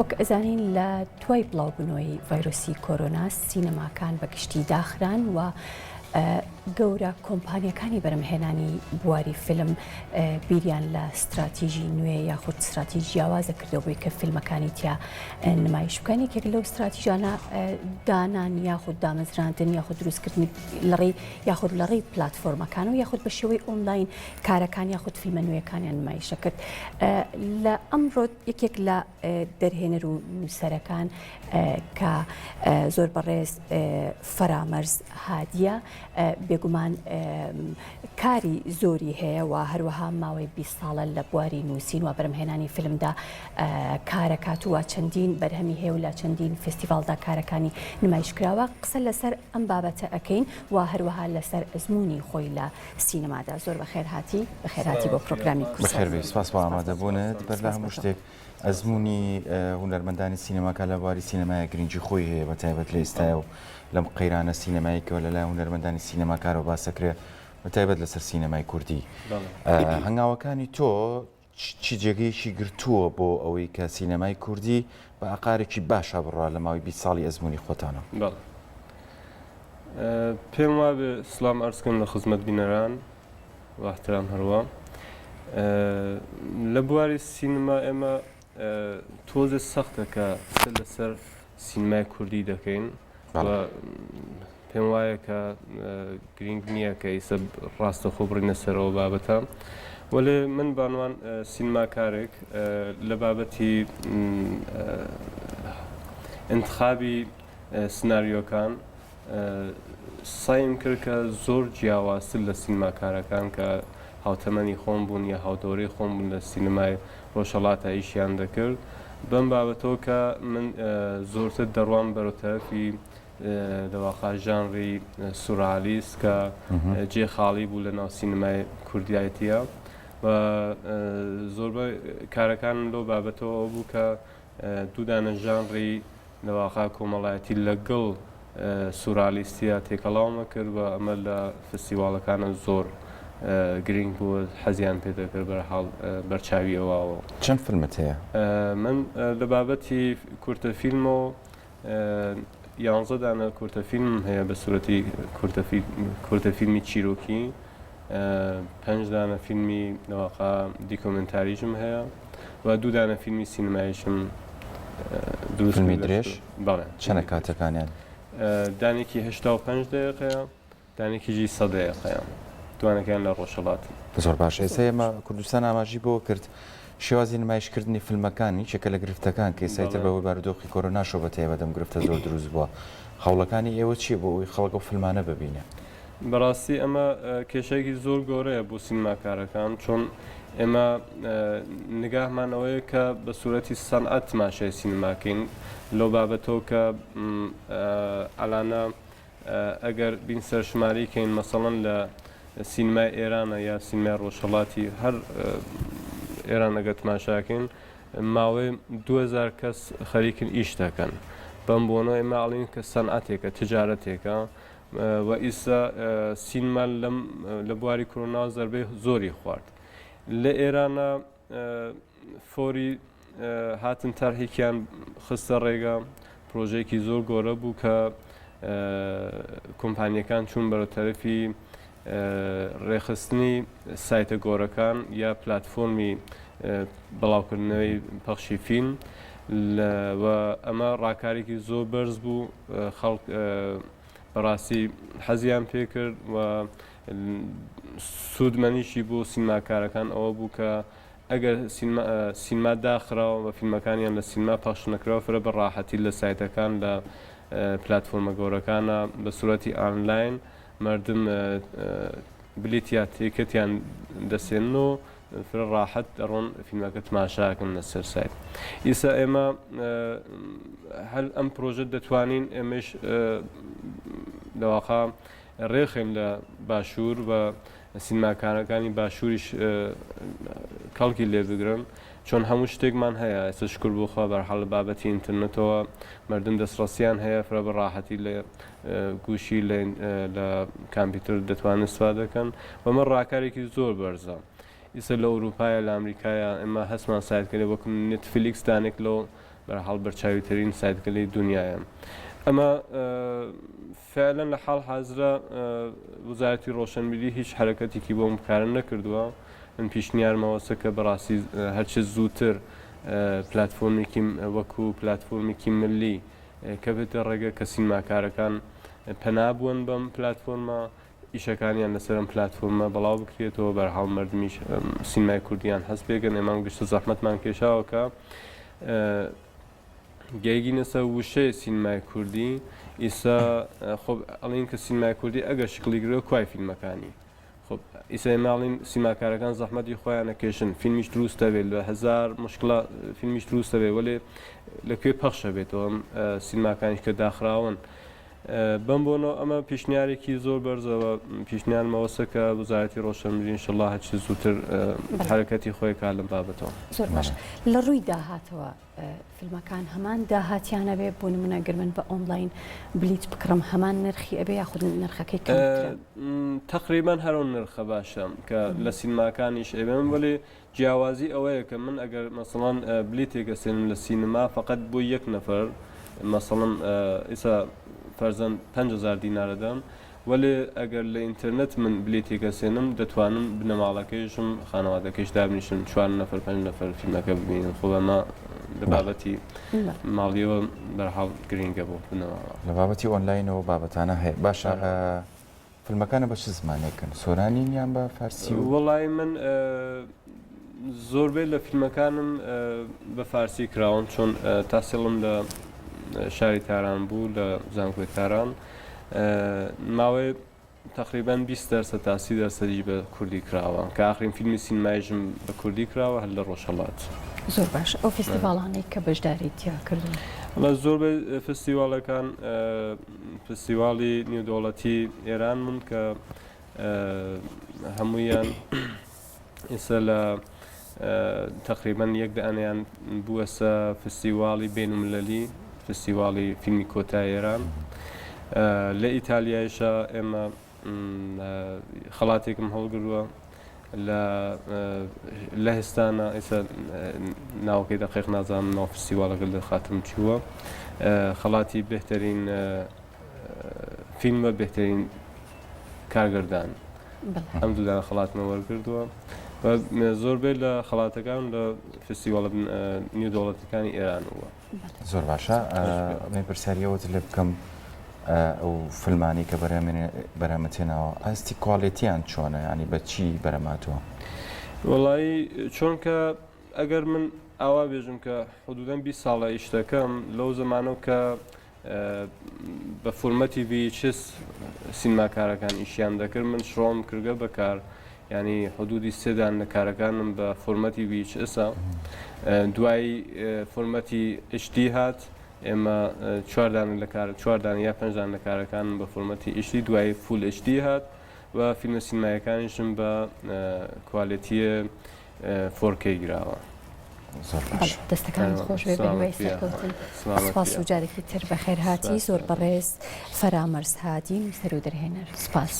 وەک ئەزانین لە دوای بڵاوبوونەوەی ڤایرۆسی کۆرۆنا سینەماکان بە گشتی داخران و گەورە کۆمپانیەکانی بەرهەمهێنانی بواری فیلم بیریان لە استراتیژی نوێ یاخود استراتیژی جیاوازە کردەوە بۆی کە فیلمەکانی تیا نمایش بکەن. یەکێک لەو استراتیژانە دانان یاخود دامەزراندن یاخود دروستکردنی لەڕێی یاخود لەڕێی پلاتفۆرمەکان و یاخود بە شێوەی ئۆنلاین کارەکان یاخود فیلمە نوێیەکانیان نمایشە کرد. لە ئەمڕۆ یەکێک لە دەرهێنەر و نووسەرەکان کە زۆر بەڕێز فەرامەرز هادیە بێگومان کاری زۆری هەیە و هەروەها ماوەی 20 ساڵە لە بواری نووسین و بەرهەمهێنانی فیلمدا کارەکات و چەندین بەرهەمی هەیە و لە چەندین فستیڤالدا کارەکانی نمایشکراوە. قسە لەسەر ئەم بابەتە ئەەکەین و هەروەها لەسەر ئەزمموی خۆی لە سینەمادا. زۆر بەخێرهاتی بەخێرهاتی بۆ پرۆگرامی بەخێربێ. سپاس بۆ ئامادەبوونت بەر لە هەموو شتێک. ئەزمموی هونەرمەندانی سینەماکە لە بواری سینەمای گرنگی خۆی هەیە بە تایبەت لە ئێستایە و لەم قەیرانە سینەماییکەوە لەلای هونەرمەندانی سینەماکارەوە باسەکرێ بە تایبەت لەسەر سینەمای کوردی. هەنگاوەکانی تۆ چی جێگەیەکی گرتووە بۆ ئەوەی کە سینەمای کوردی بە ئاقارێکی باشە بڕوا لە ماوەی 20 ساڵی ئەزمموی خۆتانە؟ پێم وابێ سڵام ئەرزکەم لە خزمەت بینەران و احترام هەروە. لە بواری سینما ئێمە تۆزە سەختە کە لەسەر سینمای کوردی دەکەین و پێم وایە کە گرنگ نییە کە ئیسە ڕاستەخۆ بڕینە سەرەوە بابەتە. وەلێ من بانوان سینماکارێک لە بابەتی انتخابی سناریۆکان سایم کرد کە زۆر جیاوازتر لە سینماکارەکان کە هاوتەمەنی خۆم بوون یا هاودۆرەی خۆم بوون لە سینمای ڕۆژهەڵاتە ئیشیان دەکرد. بەم بابەتەوە کە من زۆرتر دەڕوام بەرەوتەرەفی دەواخا ژانری سوورئالیست کە جێخاڵی بوو لە ناو سینمای کوردایەتیە و زۆربەی کارەکان لەو بابەتەوە ئەو بوو کە دوودانە ژانری دەواخا کۆمەڵایەتی لەگەڵ سوورئالیستیە تێکەڵاومە کرد و ئەمە لە فستیڤالەکانە زۆر گرنگ بووە حەزیان پێ دەکرد بەرحاڵ بەرچاوی ئەوەوە. چەند فیلمت هەیە؟ من لە بابەتی کورتە فیلمەوە 11 دانە کورتە فیلم هەیە بە سورەتی کورتە فیلمی چیرۆکی، 5 دانە فیلمی نەواقع دیکۆمنتاریژم هەیە و 2 دانە فیلمی سینماییشم دروست. فیلمی درێژ؟ بەڵێ. چەندە کاتەکانیان؟ دانێکی 85 دقیقەیە، دانێکیژی 100 دقیقەیە، دوانەکەیان لە ڕۆژهەڵات. زۆر باشە. ئێستا ئێمە کوردستان ئاماژی بۆ کرد شێوازی نمایشکردنی فیلمەکانی چێکە لە گرفتەکان کە ئێستاتر بەوەی بارودۆخی کۆرۆناشۆ بەتایبەت دەم گرفتە زۆر دروست بووە. هەوڵەکانی ئێوە چییە بۆ ئەوی خەڵک و فیلمانە ببینە؟ بەڕاستی ئەمە کێشەیەکی زۆر گەورەیە بۆ سینماکارەکان، چۆن ئێمە نگاهمانەوەیە کە بە سوورەتی سەنعەت تماشای سینماکەین لەو بابەتەوە کە ئەلانە ئەگەر بین سەرشماریکەین مەسەڵەن لە سینمای ئێرانە یا سینمای ڕۆژهەڵاتی هەر ئێران ئەگەر تماشاکەین ماوەی 2000 کەس خەریکن ئیش دەکەن. بەم بۆنەوە ئێمە ئەڵین کە سەنعەتێکە تجارەتێکە و ئیسا سینما لە بواری کۆرۆنا زەربەی زۆری خوارد. لە ئێرانە فۆری هاتن تەرهێکیان خستە ڕێگە، پرۆژەیەکی زۆر گۆرە بوو کە کۆمپانیەکان چوون بەرەوتەرەفی ڕێخستنی سایتە گۆرەکان یا پلاتفۆرمی بەڵاوکردنەوەی پەخشی فیلم و ئەمە ڕاکارێکی زۆر بەرز بوو. خەڵک بەڕاستی حەزیان پێ کرد و سوودمەنیشی بۆ سینماکارەکان ئەوە بوو کە ئەگەر سینما داخراوە و فیلمەکانیان لە سینما پەخش نەکراوە فرە بە ڕاحەتی لە سایتەکان لە پلاتفۆرمە گەورەکانە بە سوورەتی ئانلاین مردم بلیتیا تێکەتیان دەسێنەوە فرە ڕاحەت دەڕۆن فیلمەکە تماشاکەن لەسەر سایت. ئیسا ئێمە هەل ئەم پرۆژە دەتوانین ئێمەش لەواقع ڕێخین لە باشوور و سینماکارەکانی باشووریش کەڵکی لێ بگرن، چۆن هەموو شتێکمان هەیە. ئێستا شکر بۆخوا بەرحەڵ لە بابەتی ئینترنێتەوە مردم دەستڕاستیان هەیە فرە بە ڕاحەتی لە گوشی لە کامپیوتەر دەتوانن استفادە دەکەن و ئەمە ڕاکارێکی زۆر بەرزە. ئیسا لە ئەوروپایە لە ئەمریکایە ئێمە هەستمان سایتکردێ وەکو نێتفلیکس دانێک لەو بەرحاڵ بەرچاویترین سایتگەلی دنیاە. ئەمە فعلا لە حاڵ حازرە وزارەتی ڕۆشنبیری هیچ حرەکەتێکی بۆ کارە نەکردووە. من پیشنیارمەوەسە کە بەڕاستی هەرچ زووتر پلتفۆرمێکی وەکو پلتفۆرمێکی ملی کە بێتە ڕێگە کە سینماکارەکان پەنابوون بەم پلتفۆرمە ئیشەکانیان لەسەرم پلتفۆرمە بەڵاو بکرێتەوە بەرحاڵ مردمیش سینمای کوردیان هەست بێگەن ئێمان گشتە زەحمەتمان کێشاوەکە گەیگینەسە وشەیە سینمای کوردی ئیسا خۆ ئەڵین کە سینمای کوردی ئەگەر شکلی گرەوە کوای فیلمەکانی خۆ ئیسا ماڵین سینماکارەکان زەحمەتی خۆیان نەکێشن فیلمیش دروستە بێت لە هزار مشکلە فیلمیش دروستە بێت وەلێ لەکوێ پەخشە بێتەوە سینماکانیش کە داخراون بەم بۆنەوە ئەمە پیشنیارێکی زۆر بەرزەوە پیشنیانمەوەسە کە وزارەتی ڕۆشنبیری ئینشەڵڵا هەرچی زووتر حرەکەتی خۆی کا لەم بابەتەوە. زۆر باش لە ڕووی داهاتەوە فیلمەکان هەمان داهاتیانە بێ بۆ نمونە گرمن بە ئۆنلاین بلیت بکڕم هەمان نرخی ئەبێ یاخود نرخەکەی تقریبان هەرون نرخە باشە کە لە سینماکانیش ئەبێن وەلێ جیاوازی ئەوەیە کە من ئەگەر مەسەڵەن بلیتێکە سێنم لە سینما فقط بۆ یەک نەفەر مەسەڵەن ئیسا فەرزەن 5,000 دینارەدەم وەلێ ئەگەر لە ئینتەرنێت من بلیتێکە سێنم دەتوانم بنەماڵەکەیشم خانەوادەکەیش دابنیشم 4 نەفەر 5 نەفەر فیلمەکە ببینن خۆ ئەمە لە بابەتی ماڵیەوە بەرحاڵ گرینگە بۆ بنەوە لە بابەتی ئۆنلاینەوە بابەتانە هەیە باشە فیلمەکانە بە چ زمانێکن سۆرانین یان بە فارسی وەڵای من زۆربەی لە فیلمەکانم بە فارسی کراون چۆن تاسیڵم لە شاری تاران بوو لە زانکۆی تاران ماوەی تقریبان 20% تا 30% بە کوردی کراوە کە ئاخرین فیلمی سینمایژم بە کوردی کراوە هەر لە ڕۆژهەڵات. زۆر باش ئەو فستیڤاڵانەی کە بەشداری تیا کردن لە زۆربەی فستیڤاڵەکان فستیڤاڵی نێودەوڵەتی ئێران من کە هەموویان ئێستا لە تقریبان یەک دانیان بووەسە فستیڤاڵی بینالمللی فستیڤاڵی فیلمی کۆتای ئێران لە ئیتالیایشە ئێمە خەڵاتێکم هەڵگرووە لە هێستانە ئێستا ناوەکەی دەقیق نازانم ناو فستیڤاڵەکە لە خاتم چووە خەڵاتی بهترین فیلمە بهترین کارگەردان ئەم دوودانە خەڵاتمە وەرگردووە زۆربەی لە خەڵاتەکان لە فستیڤاڵە نێودەوڵەتەکانی ئێران وە. زۆر باشە ئەمێ پرسیاریەوەت لێ بکەم ئەو فیلمانی کە بەرهەمەتێنەوە ئاستی کواڵێتیان چۆنە ینی بە چی بەرەماتوە؟ وەڵایی چۆنکە ئەگەر من ئاوا بێژم کە حدودەن 20 ساڵە ئیش دەکەم لەو زمانەوە کە بە فورمەتی VHS سینماکارەکان ئیشیان دەکرد من شڕۆم کردگە بەکار ینی حدودی سێدان لە کارەکانم بە فورمەتی VHSە دوای فورمەتی HD هات ئێمە 4 یا 5 لە کارەکانم بە فورمەتی HD دوای فول HD هات و فیلمە سینمایەکانیشم بە کوالیتیە 4K گراوە. دەستەکان خۆش بێ بەوەی سەرکەوتن سپاس و جارێکی تر بەخێر هاتی زۆر بەڕێز فەرامەرز هادی سەر و دەرهێنەر سپاس.